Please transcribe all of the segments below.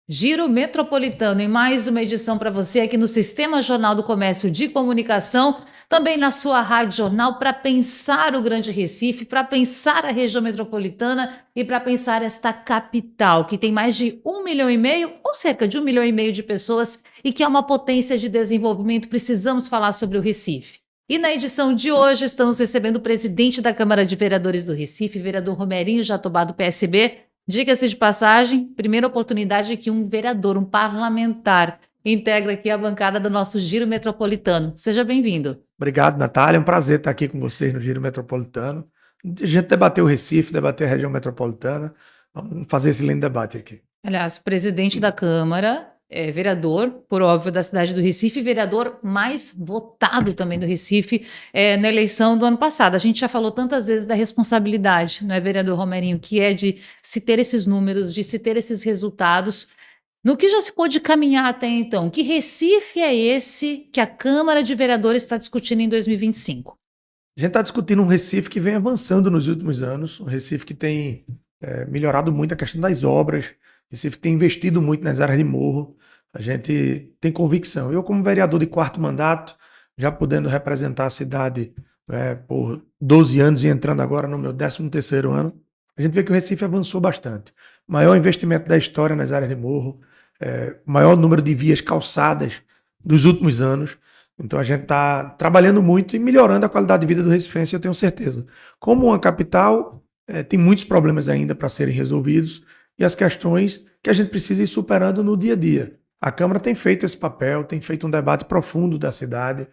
Giro Metropolitano em mais uma edição para você aqui no Sistema Jornal do Comércio de Comunicação, também na sua Rádio Jornal, para pensar o Grande Recife, para pensar a região metropolitana e para pensar esta capital, que tem mais de 1,5 milhão, ou cerca de 1,5 milhão de pessoas e que é uma potência de desenvolvimento. Precisamos falar sobre o Recife. E na edição de hoje estamos recebendo o presidente da Câmara de Vereadores do Recife, vereador Romerinho Jatobá, do PSB. Diga-se de passagem, primeira oportunidade que um vereador, um parlamentar, integra aqui a bancada do nosso Giro Metropolitano. Seja bem-vindo. Obrigado, Natália. É um prazer estar aqui com vocês no Giro Metropolitano. A gente debater o Recife, debater a região metropolitana. Vamos fazer esse lindo debate aqui. Aliás, presidente da Câmara, vereador, por óbvio, da cidade do Recife, vereador mais votado também do Recife na eleição do ano passado. A gente já falou tantas vezes da responsabilidade, não é, vereador Romerinho, que é de se ter esses números, de se ter esses resultados. No que já se pôde caminhar até então? Que Recife é esse que a Câmara de Vereadores está discutindo em 2025? A gente está discutindo um Recife que vem avançando nos últimos anos, um Recife que tem melhorado muito a questão das obras, Recife tem investido muito nas áreas de morro. A gente tem convicção. Eu, como vereador de 4º mandato, já podendo representar a cidade por 12 anos e entrando agora no meu 13º ano, a gente vê que o Recife avançou bastante. Maior investimento da história nas áreas de morro, maior número de vias calçadas dos últimos anos. Então a gente está trabalhando muito e melhorando a qualidade de vida do recifense, eu tenho certeza. Como uma capital, tem muitos problemas ainda para serem resolvidos e as questões que a gente precisa ir superando no dia a dia. A Câmara tem feito esse papel, tem feito um debate profundo da cidade.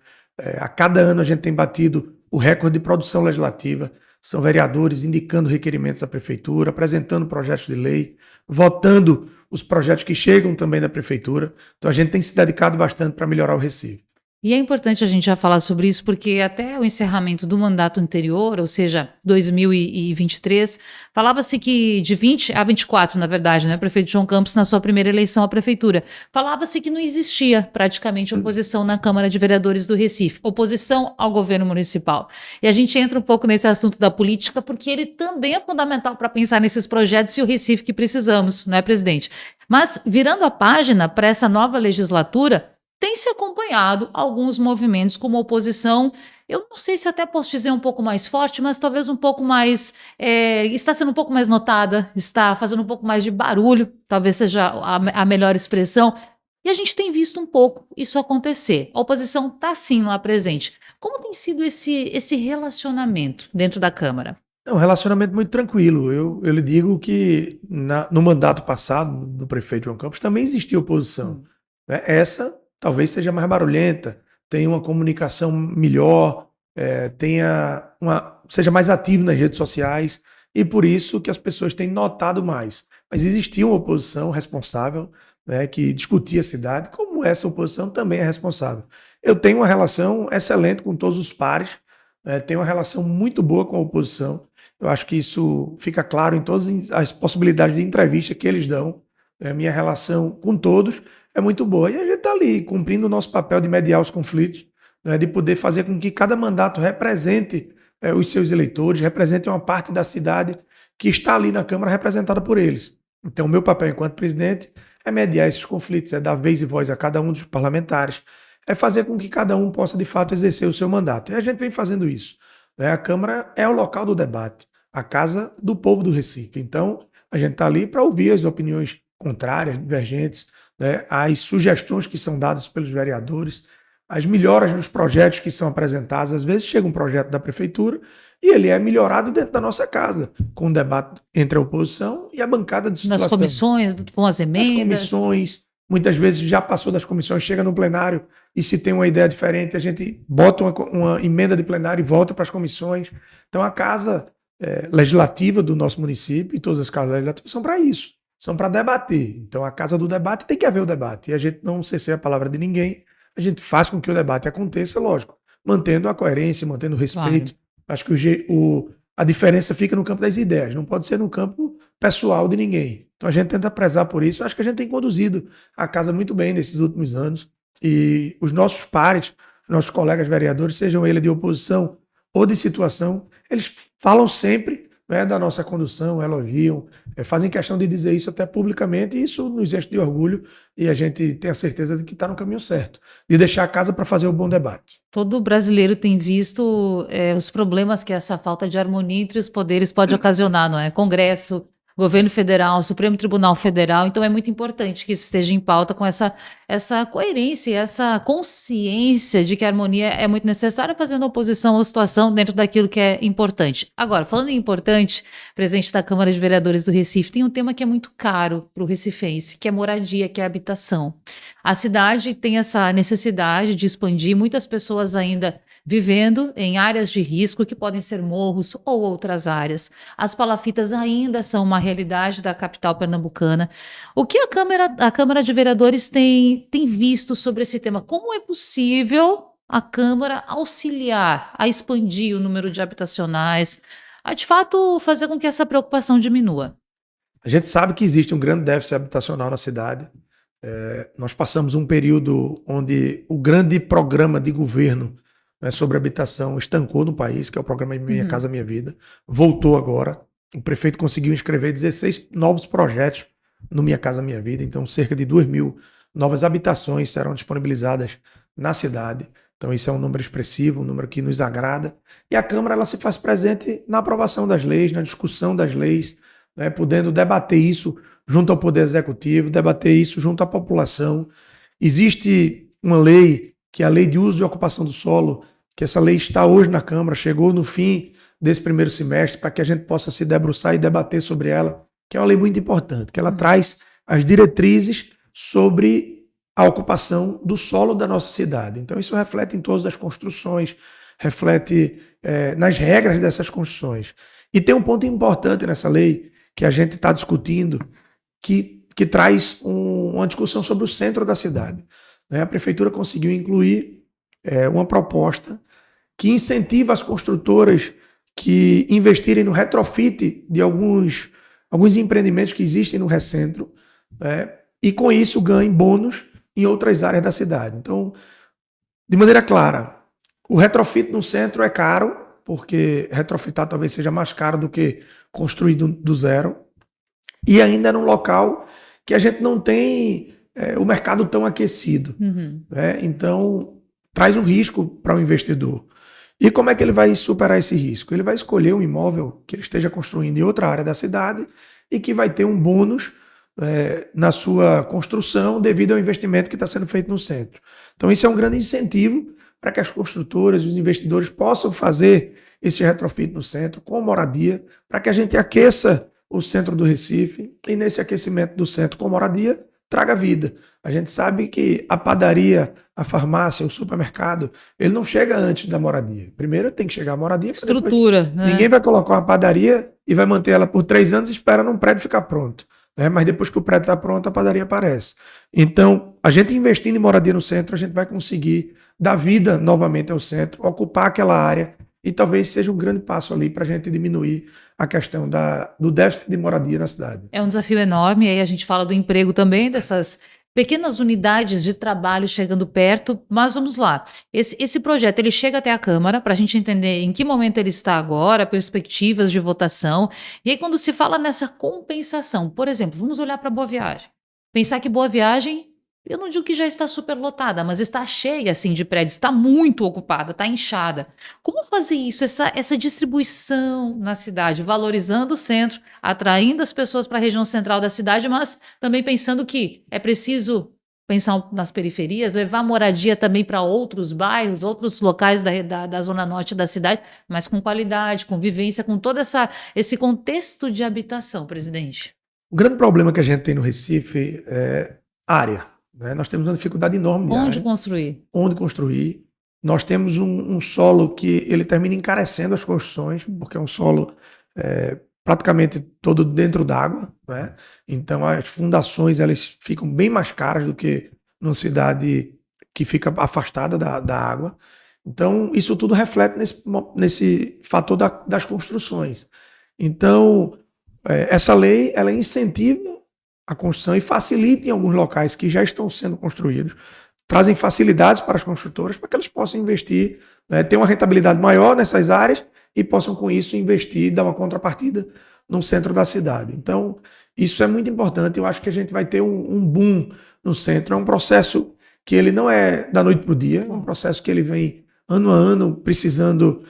A cada ano a gente tem batido o recorde de produção legislativa. São vereadores indicando requerimentos à Prefeitura, apresentando projetos de lei, votando os projetos que chegam também da Prefeitura. Então a gente tem se dedicado bastante para melhorar o Recife. E é importante a gente já falar sobre isso, porque até o encerramento do mandato anterior, ou seja, 2023, falava-se que de 20 a 24, na verdade, né, prefeito João Campos, na sua primeira eleição à prefeitura, falava-se que não existia praticamente oposição na Câmara de Vereadores do Recife, oposição ao governo municipal. E a gente entra um pouco nesse assunto da política, porque ele também é fundamental para pensar nesses projetos e o Recife que precisamos, não é, presidente? Mas, virando a página para essa nova legislatura, tem se acompanhado alguns movimentos como oposição, eu não sei se até posso dizer um pouco mais forte, mas talvez um pouco mais, está sendo um pouco mais notada, está fazendo um pouco mais de barulho, talvez seja a melhor expressão, e a gente tem visto um pouco isso acontecer. A oposição está sim lá presente. Como tem sido esse relacionamento dentro da Câmara? É um relacionamento muito tranquilo. Eu lhe digo que no mandato passado do prefeito João Campos também existia oposição. Essa talvez seja mais barulhenta, tenha uma comunicação melhor, seja mais ativo nas redes sociais, e por isso que as pessoas têm notado mais. Mas existia uma oposição responsável, que discutia a cidade, como essa oposição também é responsável. Eu tenho uma relação excelente com todos os pares, tenho uma relação muito boa com a oposição. Eu acho que isso fica claro em todas as possibilidades de entrevista que eles dão. Minha relação com todos é muito boa. E a gente está ali cumprindo o nosso papel de mediar os conflitos, de poder fazer com que cada mandato represente os seus eleitores, represente uma parte da cidade que está ali na Câmara representada por eles. Então, o meu papel enquanto presidente é mediar esses conflitos, é dar vez e voz a cada um dos parlamentares, é fazer com que cada um possa, de fato, exercer o seu mandato. E a gente vem fazendo isso. A Câmara é o local do debate, a casa do povo do Recife. Então, a gente está ali para ouvir as opiniões contrárias, divergentes, as sugestões que são dadas pelos vereadores, as melhoras dos projetos que são apresentados. Às vezes chega um projeto da prefeitura e ele é melhorado dentro da nossa casa, com um debate entre a oposição e a bancada de situação. Nas comissões, com as emendas. Nas comissões, muitas vezes já passou das comissões, chega no plenário e se tem uma ideia diferente, a gente bota uma emenda de plenário e volta para as comissões. Então a casa legislativa do nosso município e todas as casas legislativas são para isso. São para debater. Então, a casa do debate tem que haver o debate. E a gente não cerceia a palavra de ninguém. A gente faz com que o debate aconteça, lógico, mantendo a coerência, mantendo o respeito. Claro. Acho que a diferença fica no campo das ideias, não pode ser no campo pessoal de ninguém. Então, a gente tenta prezar por isso. Acho que a gente tem conduzido a casa muito bem nesses últimos anos. E os nossos pares, nossos colegas vereadores, sejam eles de oposição ou de situação, eles falam sempre, né, da nossa condução, elogiam, fazem questão de dizer isso até publicamente, e isso nos enche de orgulho e a gente tem a certeza de que está no caminho certo, de deixar a casa para fazer o bom debate. Todo brasileiro tem visto os problemas que essa falta de harmonia entre os poderes pode ocasionar, não é? Congresso, governo federal, Supremo Tribunal Federal. Então é muito importante que isso esteja em pauta com essa coerência, essa consciência de que a harmonia é muito necessária, fazendo oposição à situação dentro daquilo que é importante. Agora, falando em importante, presidente da Câmara de Vereadores do Recife, tem um tema que é muito caro para o recifense, que é moradia, que é habitação. A cidade tem essa necessidade de expandir, muitas pessoas ainda vivendo em áreas de risco, que podem ser morros ou outras áreas. As palafitas ainda são uma realidade da capital pernambucana. O que a Câmara de Vereadores tem visto sobre esse tema? Como é possível a Câmara auxiliar a expandir o número de habitacionais, a de fato fazer com que essa preocupação diminua? A gente sabe que existe um grande déficit habitacional na cidade. Nós passamos um período onde o grande programa de governo, né, sobre habitação estancou no país, que é o programa Minha Casa Minha Vida. Voltou agora. O prefeito conseguiu inscrever 16 novos projetos no Minha Casa Minha Vida. Então, cerca de 2.000 novas habitações serão disponibilizadas na cidade. Então, isso é um número expressivo, um número que nos agrada. E a Câmara ela se faz presente na aprovação das leis, na discussão das leis, né, podendo debater isso junto ao Poder Executivo, debater isso junto à população. Existe uma lei, que é a Lei de Uso e Ocupação do Solo, que essa lei está hoje na Câmara, chegou no fim desse primeiro semestre, para que a gente possa se debruçar e debater sobre ela, que é uma lei muito importante, que ela traz as diretrizes sobre a ocupação do solo da nossa cidade. Então isso reflete em todas as construções, reflete nas regras dessas construções. E tem um ponto importante nessa lei, que a gente está discutindo, que traz uma discussão sobre o centro da cidade. A prefeitura conseguiu incluir uma proposta que incentiva as construtoras que investirem no retrofit de alguns empreendimentos que existem no Recentro, e com isso ganhem bônus em outras áreas da cidade. Então, de maneira clara, o retrofit no centro é caro, porque retrofitar talvez seja mais caro do que construir do zero, e ainda num local que a gente não tem o mercado tão aquecido. Então, traz um risco para o investidor. E como é que ele vai superar esse risco? Ele vai escolher um imóvel que ele esteja construindo em outra área da cidade e que vai ter um bônus na sua construção devido ao investimento que está sendo feito no centro. Então, isso é um grande incentivo para que as construtoras e os investidores possam fazer esse retrofit no centro com moradia, para que a gente aqueça o centro do Recife e nesse aquecimento do centro com moradia traga vida. A gente sabe que a padaria, a farmácia, o supermercado, ele não chega antes da moradia. Primeiro tem que chegar a moradia. Estrutura. Depois, ninguém vai colocar uma padaria e vai manter ela por 3 anos e espera num prédio ficar pronto. Mas depois que o prédio está pronto, a padaria aparece. Então, a gente investindo em moradia no centro, a gente vai conseguir dar vida novamente ao centro, ocupar aquela área, e talvez seja um grande passo ali para a gente diminuir a questão do déficit de moradia na cidade. É um desafio enorme, aí a gente fala do emprego também, dessas pequenas unidades de trabalho chegando perto, mas vamos lá. Esse projeto, ele chega até a Câmara, para a gente entender em que momento ele está agora, perspectivas de votação, e aí quando se fala nessa compensação, por exemplo, vamos olhar para Boa Viagem. Pensar que Boa Viagem, eu não digo que já está superlotada, mas está cheia assim de prédios, está muito ocupada, está inchada. Como fazer isso, essa distribuição na cidade, valorizando o centro, atraindo as pessoas para a região central da cidade, mas também pensando que é preciso pensar nas periferias, levar moradia também para outros bairros, outros locais da zona norte da cidade, mas com qualidade, com vivência, com todo esse contexto de habitação, presidente? O grande problema que a gente tem no Recife é área. Nós temos uma dificuldade enorme de área. Onde construir. Nós temos um solo que ele termina encarecendo as construções, porque é um solo praticamente todo dentro d'água. Então as fundações elas ficam bem mais caras do que numa cidade que fica afastada da água. Então isso tudo reflete nesse fator das construções. Então essa lei ela incentiva a construção e facilita em alguns locais que já estão sendo construídos, trazem facilidades para as construtoras para que elas possam investir, né, ter uma rentabilidade maior nessas áreas e possam, com isso, investir, dar uma contrapartida no centro da cidade. Então, isso é muito importante. Eu acho que a gente vai ter um boom no centro. É um processo que ele não é da noite para o dia, é um processo que ele vem ano a ano precisando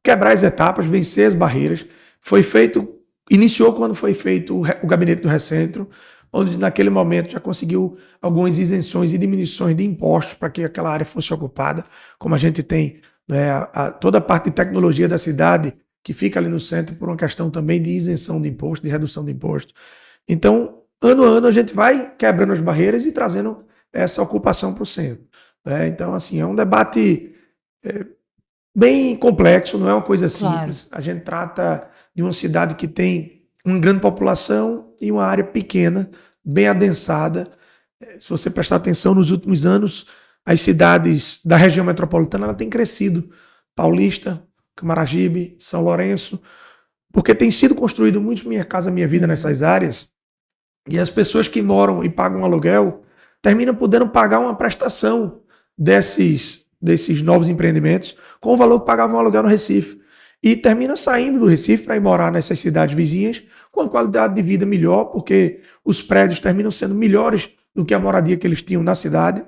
quebrar as etapas, vencer as barreiras. Iniciou quando foi feito o gabinete do Recentro, onde naquele momento já conseguiu algumas isenções e diminuições de impostos para que aquela área fosse ocupada, como a gente tem, né, toda a parte de tecnologia da cidade, que fica ali no centro por uma questão também de isenção de imposto, de redução de imposto. Então, ano a ano, a gente vai quebrando as barreiras e trazendo essa ocupação para o centro, né? Então, assim, é um debate bem complexo, não é uma coisa simples. Claro. A gente trata de uma cidade que tem uma grande população e uma área pequena, bem adensada. Se você prestar atenção, nos últimos anos, as cidades da região metropolitana ela tem crescido. Paulista, Camaragibe, São Lourenço, porque tem sido construído muito Minha Casa Minha Vida nessas áreas, e as pessoas que moram e pagam aluguel terminam podendo pagar uma prestação desses novos empreendimentos com o valor que pagavam aluguel no Recife. E termina saindo do Recife para ir morar nessas cidades vizinhas com uma qualidade de vida melhor, porque os prédios terminam sendo melhores do que a moradia que eles tinham na cidade,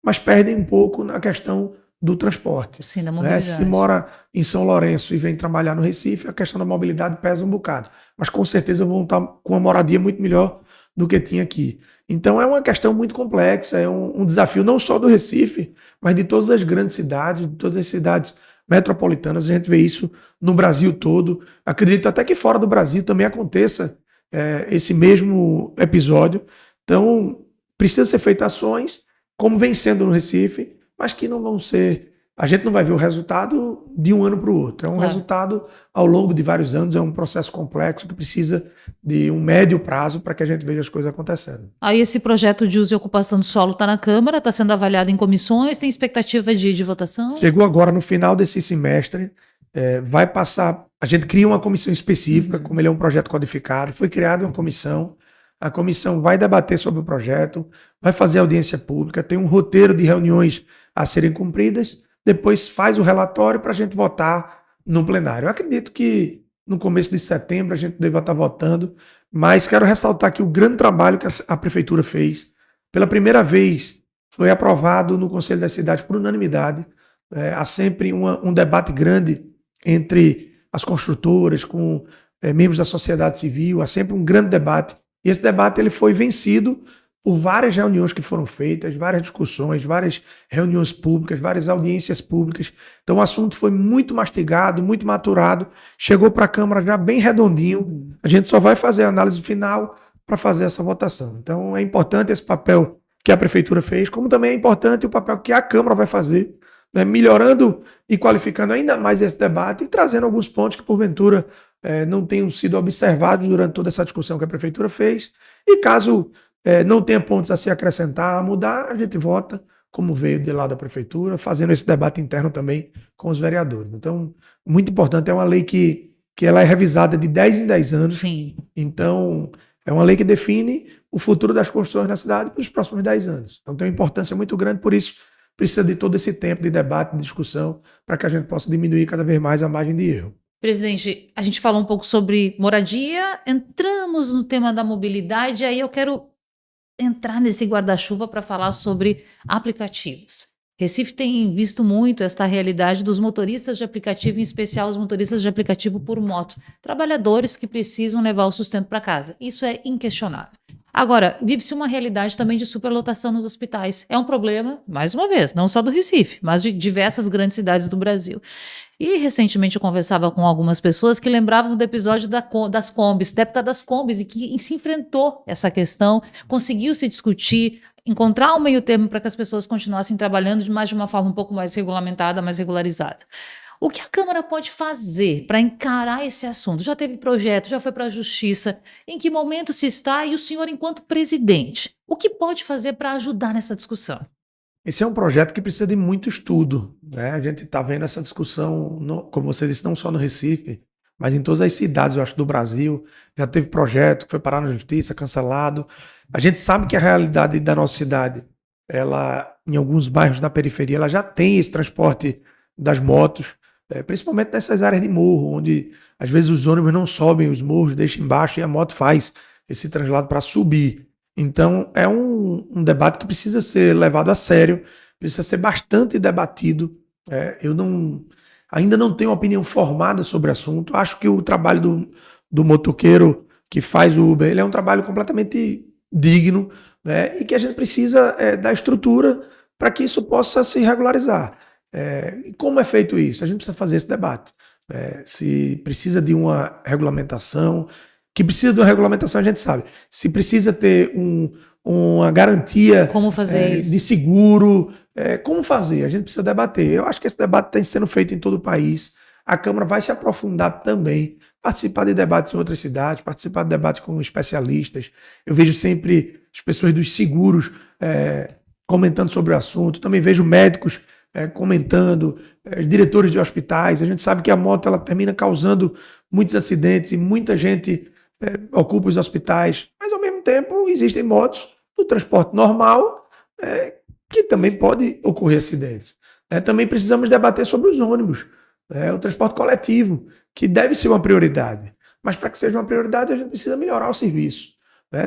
mas perdem um pouco na questão do transporte. Sim, da mobilidade. Se mora em São Lourenço e vem trabalhar no Recife, a questão da mobilidade pesa um bocado. Mas com certeza vão estar com uma moradia muito melhor do que tinha aqui. Então é uma questão muito complexa, é um desafio não só do Recife, mas de todas as grandes cidades, de todas as cidades metropolitanas. A gente vê isso no Brasil todo. Acredito até que fora do Brasil também aconteça esse mesmo episódio. Então precisa ser feitas ações, como vem sendo no Recife, mas que não vão ser... A gente não vai ver o resultado de um ano para o outro. É um resultado ao longo de vários anos, é um processo complexo que precisa de um médio prazo para que a gente veja as coisas acontecendo. Aí esse projeto de uso e ocupação do solo está na Câmara, está sendo avaliado em comissões, tem expectativa de votação? Chegou agora no final desse semestre, vai passar... A gente cria uma comissão específica, como ele é um projeto codificado, foi criada uma comissão, a comissão vai debater sobre o projeto, vai fazer audiência pública, tem um roteiro de reuniões a serem cumpridas, depois faz o relatório para a gente votar no plenário. Eu acredito que no começo de setembro a gente deva estar votando, mas quero ressaltar que o grande trabalho que a Prefeitura fez, pela primeira vez foi aprovado no Conselho das Cidades por unanimidade. Há sempre um debate grande entre as construtoras, com membros da sociedade civil, há sempre um grande debate. E esse debate ele foi vencido por várias reuniões que foram feitas, várias discussões, várias reuniões públicas, várias audiências públicas. Então o assunto foi muito mastigado, muito maturado, chegou para a Câmara já bem redondinho. A gente só vai fazer a análise final para fazer essa votação. Então é importante esse papel que a Prefeitura fez, como também é importante o papel que a Câmara vai fazer, né, melhorando e qualificando ainda mais esse debate e trazendo alguns pontos que porventura não tenham sido observados durante toda essa discussão que a Prefeitura fez. E caso não tenha pontos a se acrescentar, a mudar, a gente vota, como veio de lá da Prefeitura, fazendo esse debate interno também com os vereadores. Então, muito importante, é uma lei que ela é revisada de 10 em 10 anos. Sim. Então, é uma lei que define o futuro das construções na cidade para os próximos 10 anos. Então, tem uma importância muito grande, por isso, precisa de todo esse tempo de debate, de discussão, para que a gente possa diminuir cada vez mais a margem de erro. Presidente, a gente falou um pouco sobre moradia, entramos no tema da mobilidade, aí eu quero entrar nesse guarda-chuva para falar sobre aplicativos. Recife tem visto muito esta realidade dos motoristas de aplicativo, em especial os motoristas de aplicativo por moto, trabalhadores que precisam levar o sustento para casa. Isso é inquestionável. Agora, vive-se uma realidade também de superlotação nos hospitais. É um problema, mais uma vez, não só do Recife, mas de diversas grandes cidades do Brasil. E recentemente eu conversava com algumas pessoas que lembravam do episódio das Kombis, da época das Kombis, e que se enfrentou essa questão, conseguiu se discutir, encontrar um meio termo para que as pessoas continuassem trabalhando de uma forma um pouco mais regulamentada, mais regularizada. O que a Câmara pode fazer para encarar esse assunto? Já teve projeto, já foi para a Justiça. Em que momento se está? E o senhor, enquanto presidente, o que pode fazer para ajudar nessa discussão? Esse é um projeto que precisa de muito estudo, né? A gente está vendo essa discussão, como você disse, não só no Recife, mas em todas as cidades, eu acho, do Brasil. Já teve projeto que foi parar na Justiça, cancelado. A gente sabe que a realidade da nossa cidade ela, em alguns bairros da periferia, ela já tem esse transporte das motos, principalmente nessas áreas de morro, onde às vezes os ônibus não sobem os morros, deixam embaixo e a moto faz esse translado para subir. Então, é um debate que precisa ser levado a sério, precisa ser bastante debatido. Eu ainda não tenho opinião formada sobre o assunto. Acho que o trabalho do motoqueiro que faz o Uber, ele é um trabalho completamente digno, né? E que a gente precisa da estrutura para que isso possa se regularizar. E como é feito isso? A gente precisa fazer esse debate. Se precisa de uma regulamentação, que precisa de uma regulamentação, a gente sabe. Se precisa ter uma garantia Como fazer de isso? seguro, como fazer? A gente precisa debater. Eu acho que esse debate está sendo feito em todo o país. A Câmara vai se aprofundar também, participar de debates em outras cidades, participar de debates com especialistas. Eu vejo sempre as pessoas dos seguros comentando sobre o assunto. Também vejo médicos comentando, diretores de hospitais. A gente sabe que a moto ela termina causando muitos acidentes e muita gente ocupa os hospitais. Mas, ao mesmo tempo, existem motos do transporte normal que também pode ocorrer acidentes. Também precisamos debater sobre os ônibus, o transporte coletivo, que deve ser uma prioridade. Mas para que seja uma prioridade, a gente precisa melhorar o serviço.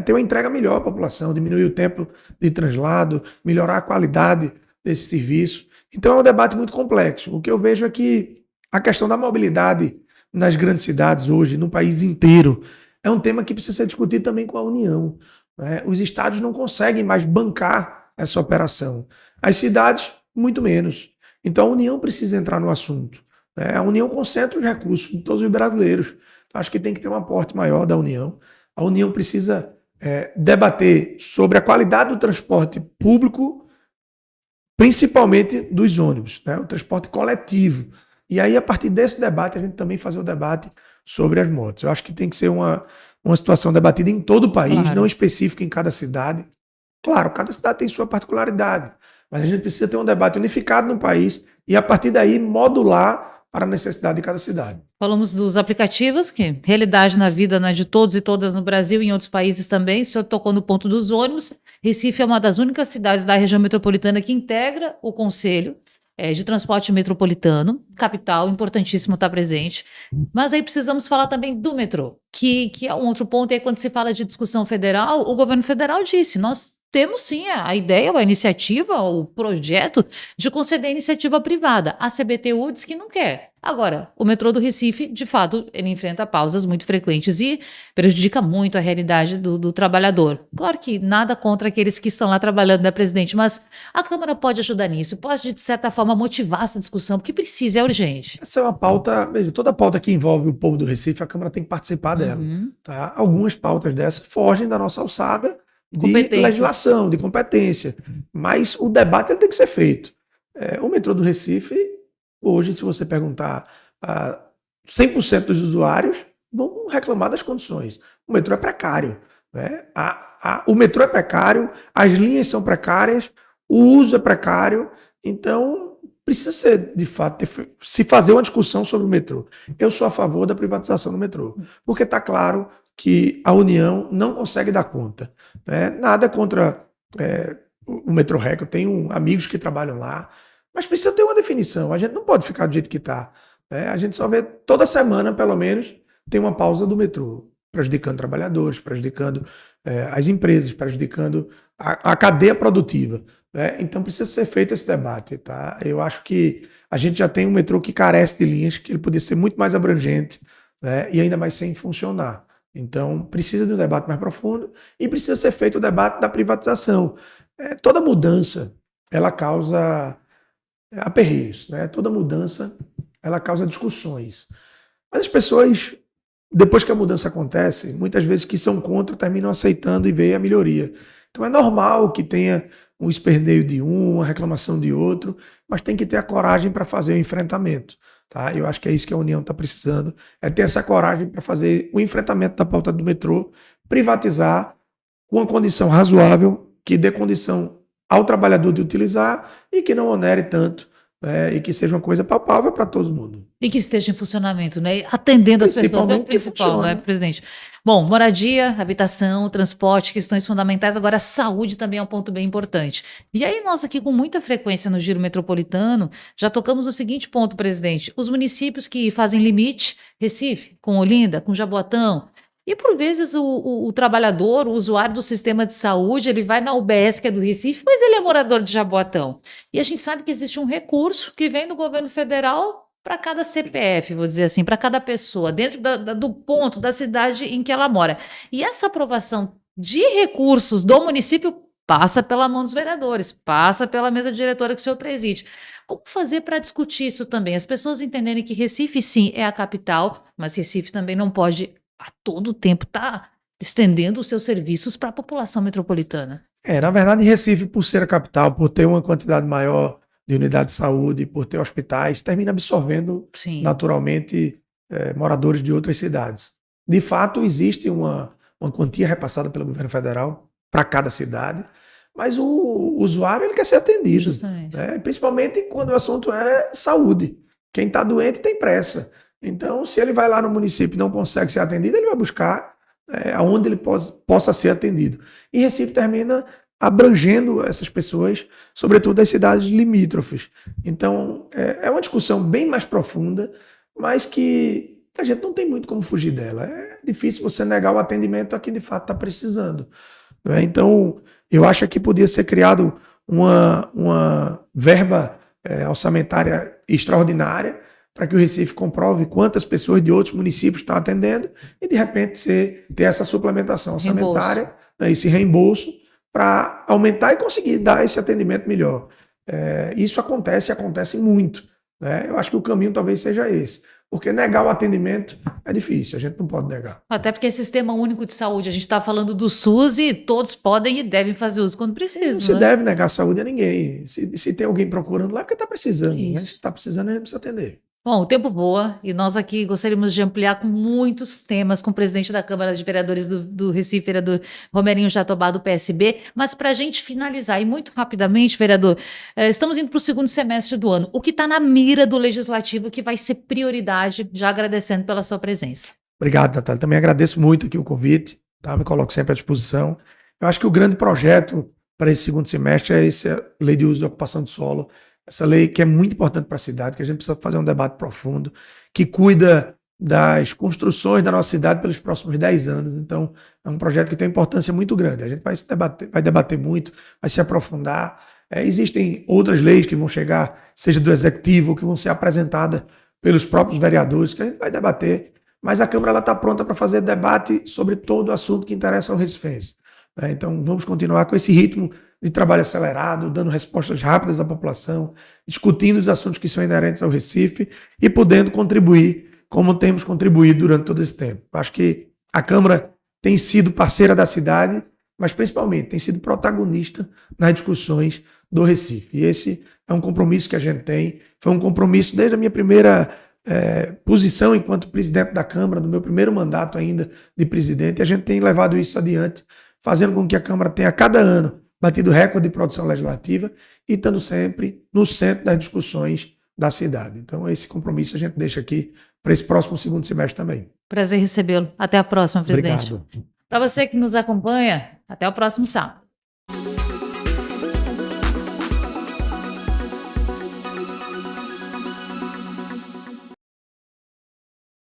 Ter uma entrega melhor à população, diminuir o tempo de translado, melhorar a qualidade desse serviço. Então é um debate muito complexo. O que eu vejo é que a questão da mobilidade nas grandes cidades hoje, no país inteiro, é um tema que precisa ser discutido também com a União. Os estados não conseguem mais bancar essa operação. As cidades, muito menos. Então a União precisa entrar no assunto. A União concentra os recursos de todos os brasileiros. Acho que tem que ter um aporte maior da União. A União precisa debater sobre a qualidade do transporte público, principalmente dos ônibus, o transporte coletivo. E aí, a partir desse debate, a gente também fazer o debate sobre as motos. Eu acho que tem que ser uma situação debatida em todo o país, Claro. não específica em cada cidade. Claro, cada cidade tem sua particularidade, mas a gente precisa ter um debate unificado no país e, a partir daí, modular para a necessidade de cada cidade. Falamos dos aplicativos, que realidade na vida, né, de todos e todas no Brasil e em outros países também. O senhor tocou no ponto dos ônibus. Recife é uma das únicas cidades da região metropolitana que integra o Conselho de Transporte Metropolitano. Capital, importantíssimo estar presente. Mas aí precisamos falar também do metrô, que é um outro ponto. E aí, quando se fala de discussão federal, o governo federal disse, nós temos sim a ideia, a iniciativa, o projeto de conceder iniciativa privada. A CBTU diz que não quer. Agora, o metrô do Recife, de fato, ele enfrenta pausas muito frequentes e prejudica muito a realidade do trabalhador. Claro que nada contra aqueles que estão lá trabalhando, né, presidente? Mas a Câmara pode ajudar nisso, pode, de certa forma, motivar essa discussão, porque precisa, é urgente. Essa é uma pauta, veja, toda pauta que envolve o povo do Recife, a Câmara tem que participar dela. Tá? Algumas pautas dessas fogem da nossa alçada de legislação, de competência. Mas o debate ele tem que ser feito. O metrô do Recife, hoje, se você perguntar a 100% dos usuários, vão reclamar das condições. O metrô é precário. O metrô é precário, as linhas são precárias, o uso é precário, então precisa ser, de fato, se fazer uma discussão sobre o metrô. Eu sou a favor da privatização do metrô, porque está claro que a União não consegue dar conta. Nada contra o Metrorrec, eu tenho amigos que trabalham lá, mas precisa ter uma definição. A gente não pode ficar do jeito que está. A gente só vê toda semana, pelo menos, tem uma pausa do metrô, prejudicando trabalhadores, prejudicando as empresas, prejudicando a cadeia produtiva. Então precisa ser feito esse debate. Tá? Eu acho que a gente já tem um metrô que carece de linhas, que ele poderia ser muito mais abrangente, e ainda mais sem funcionar. Então, precisa de um debate mais profundo e precisa ser feito o debate da privatização. Toda mudança, ela causa aperreios, Toda mudança, ela causa discussões. Mas as pessoas, depois que a mudança acontece, muitas vezes que são contra, terminam aceitando e veem a melhoria. Então, é normal que tenha um esperneio de uma reclamação de outro, mas tem que ter a coragem para fazer o enfrentamento. Tá? Eu acho que é isso que a União está precisando, é ter essa coragem para fazer o enfrentamento da pauta do metrô, privatizar com uma condição razoável, que dê condição ao trabalhador de utilizar e que não onere tanto né, e que seja uma coisa palpável para todo mundo. E que esteja em funcionamento, né? Atendendo as pessoas, é o Principalmente que principal, né, funcione. presidente? Bom, moradia, habitação, transporte, questões fundamentais. Agora, a saúde também é um ponto bem importante. E aí, nós aqui, com muita frequência no Giro Metropolitano, já tocamos no seguinte ponto, presidente: os municípios que fazem limite, Recife, com Olinda, com Jaboatão. E por vezes o trabalhador, o usuário do sistema de saúde, ele vai na UBS, que é do Recife, mas ele é morador de Jaboatão. E a gente sabe que existe um recurso que vem do governo federal para cada CPF, vou dizer assim, para cada pessoa, dentro do ponto da cidade em que ela mora. E essa aprovação de recursos do município passa pela mão dos vereadores, passa pela mesa diretora que o senhor preside. Como fazer para discutir isso também? As pessoas entenderem que Recife, sim, é a capital, mas Recife também não pode a todo tempo estar estendendo os seus serviços para a população metropolitana. Na verdade, Recife, por ser a capital, por ter uma quantidade maior de unidades de saúde, por ter hospitais, termina absorvendo Sim, naturalmente moradores de outras cidades. De fato, existe uma quantia repassada pelo governo federal para cada cidade, mas o usuário ele quer ser atendido, justamente. né? Principalmente quando o assunto é saúde. Quem está doente tem pressa. Então, se ele vai lá no município e não consegue ser atendido, ele vai buscar aonde ele possa ser atendido. E Recife termina abrangendo essas pessoas, sobretudo as cidades limítrofes. Então, é uma discussão bem mais profunda, mas que a gente não tem muito como fugir dela. É difícil você negar o atendimento a quem de fato está precisando, né? Então, eu acho que podia ser criado uma verba orçamentária extraordinária para que o Recife comprove quantas pessoas de outros municípios estão atendendo e, de repente, ter essa suplementação orçamentária, né, esse reembolso, para aumentar e conseguir dar esse atendimento melhor. Isso acontece muito, né? Eu acho que o caminho talvez seja esse, porque negar o atendimento é difícil, a gente não pode negar. Até porque é Sistema Único de Saúde, a gente está falando do SUS e todos podem e devem fazer uso quando Não precisam, se né? deve negar saúde a ninguém. Se tem alguém procurando lá, é porque está precisando. Mas Isso. se está precisando, a gente precisa atender. Bom, o tempo voa e nós aqui gostaríamos de ampliar com muitos temas com o presidente da Câmara de Vereadores do Recife, vereador Romerinho Jatobá, do PSB. Mas para a gente finalizar, e muito rapidamente, vereador, estamos indo para o segundo semestre do ano. O que está na mira do Legislativo que vai ser prioridade, já agradecendo pela sua presença. Obrigado, Natália. Também agradeço muito aqui o convite, tá? Me coloco sempre à disposição. Eu acho que o grande projeto para esse segundo semestre é essa lei de uso de ocupação de solo, essa lei que é muito importante para a cidade, que a gente precisa fazer um debate profundo, que cuida das construções da nossa cidade pelos próximos 10 anos. Então, é um projeto que tem uma importância muito grande. A gente vai debater muito, vai se aprofundar. Existem outras leis que vão chegar, seja do Executivo, ou que vão ser apresentadas pelos próprios vereadores, que a gente vai debater. Mas a Câmara está pronta para fazer debate sobre todo o assunto que interessa ao recifense. Então, vamos continuar com esse ritmo de trabalho acelerado, dando respostas rápidas à população, discutindo os assuntos que são inerentes ao Recife e podendo contribuir como temos contribuído durante todo esse tempo. Acho que a Câmara tem sido parceira da cidade, mas principalmente tem sido protagonista nas discussões do Recife. E esse é um compromisso que a gente tem. Foi um compromisso desde a minha primeira posição enquanto presidente da Câmara, no meu primeiro mandato ainda de presidente, e a gente tem levado isso adiante, fazendo com que a Câmara tenha, a cada ano, batido recorde de produção legislativa e estando sempre no centro das discussões da cidade. Então, esse compromisso a gente deixa aqui para esse próximo segundo semestre também. Prazer recebê-lo. Até a próxima, presidente. Obrigado. Para você que nos acompanha, até o próximo sábado.